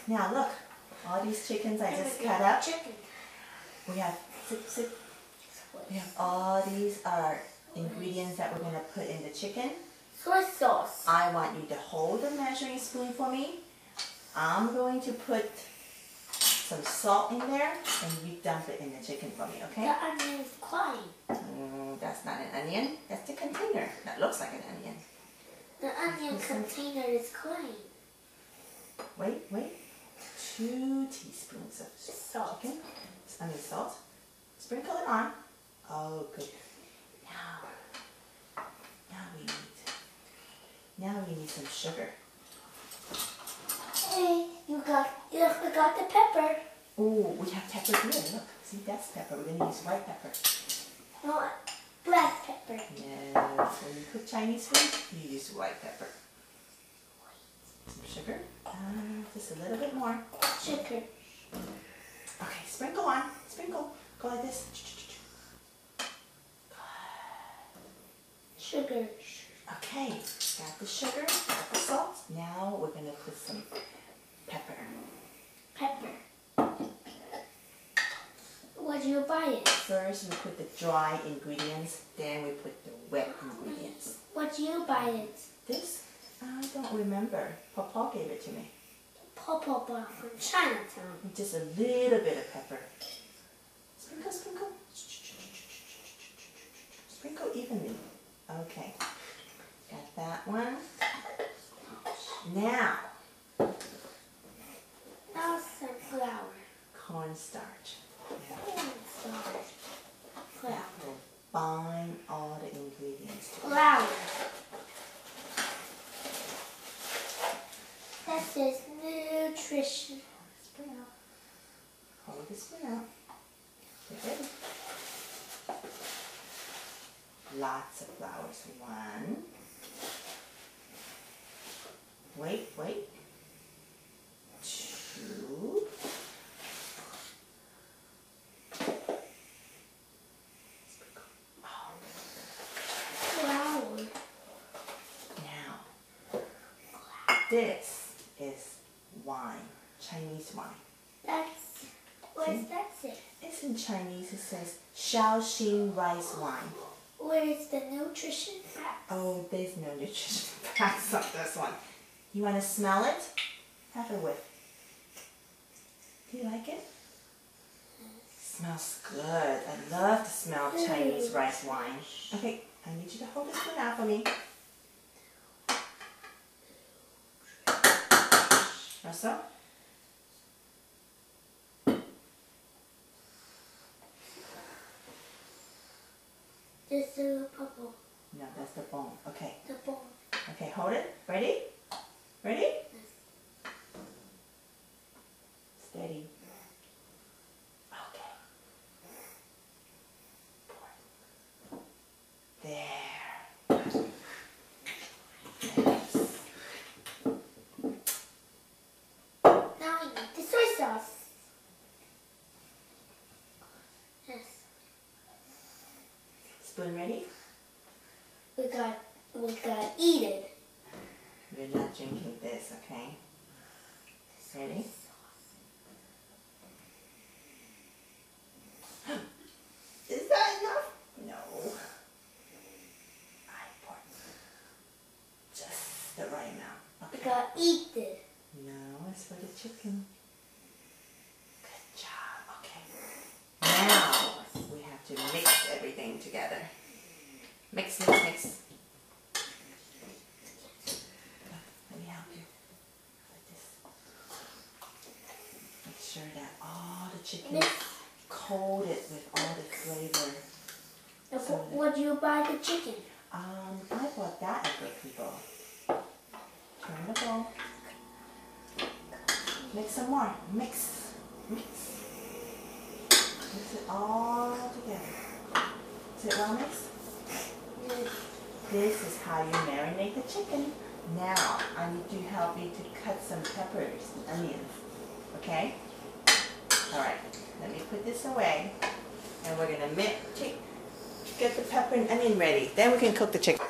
Now look, all these chickens I just cut up. We have we have all these are ingredients that we're going to put in the chicken. Soy sauce. I want you to hold the measuring spoon for me. I'm going to put some salt in there and you dump it in the chicken for me, okay? The onion is crying. That's not an onion. That's the container. That looks like an onion. The onion container is crying. Wait. 2 teaspoons of Salt. chicken. Salt. Sprinkle it on. Oh, good. Now we need some sugar. Hey, you forgot the pepper. Oh, we have pepper here. Look, see, that's pepper. We're going to use white pepper. No, black pepper. Yes, when you cook Chinese food, you use white pepper. Some sugar. Just a little bit more. Sugar. Okay, sprinkle on. Sprinkle. Go like this. Sugar. Okay, got the sugar, got the salt. Now we're going to put some pepper. Pepper. What do you buy it? First we put the dry ingredients, then we put the wet ingredients. What do you buy it? This? I don't remember. Papa gave it to me. Papa bought from Chinatown. Just a little bit of pepper. Sprinkle, sprinkle. Sprinkle evenly. Okay. Got that one. Now some flour. cornstarch. Cornstarch. Flour. We'll bind all the ingredients together. Flour. That says nutrition. Spoon out. Hold the spoon out. Get ready. Lots of flowers. 1. Wait. 2. Oh. Flour. Now, this is wine, Chinese wine. What does that say? It's in Chinese. It says Shaoxing rice wine. Where is the nutrition pack? Oh, there's no nutrition facts on this one. You want to smell it? Have a whiff. Do you like it? Smells good. I love to smell Chinese rice wine. Okay, I need you to hold this one out for me. Also? This is the purple. No, that's the bone. Okay. The bone. Okay, hold it. Ready? Ready? Yes. Steady. Okay. There. Yes. Now we need the soy sauce. Yes. Spoon ready? We gotta eat it. We're not drinking this, okay? Ready? Is that enough? No. I poured just the right amount. We Okay. gotta eat it. No, it's for the chicken. Good job. Okay. Now we have to mix everything together. Mix. Let me help you. Like this. Make sure that all the chicken is coated with all the flavor. What do you buy the chicken? I bought that at Good People. Turn the bowl. Mix some more. Mix. Mix it all together. Is it well mixed? Yes. This is how you marinate the chicken. Now, I need to help you to cut some peppers and onions. Okay? Alright, let me put this away. And we're going to get the pepper and onion ready. Then we can cook the chicken.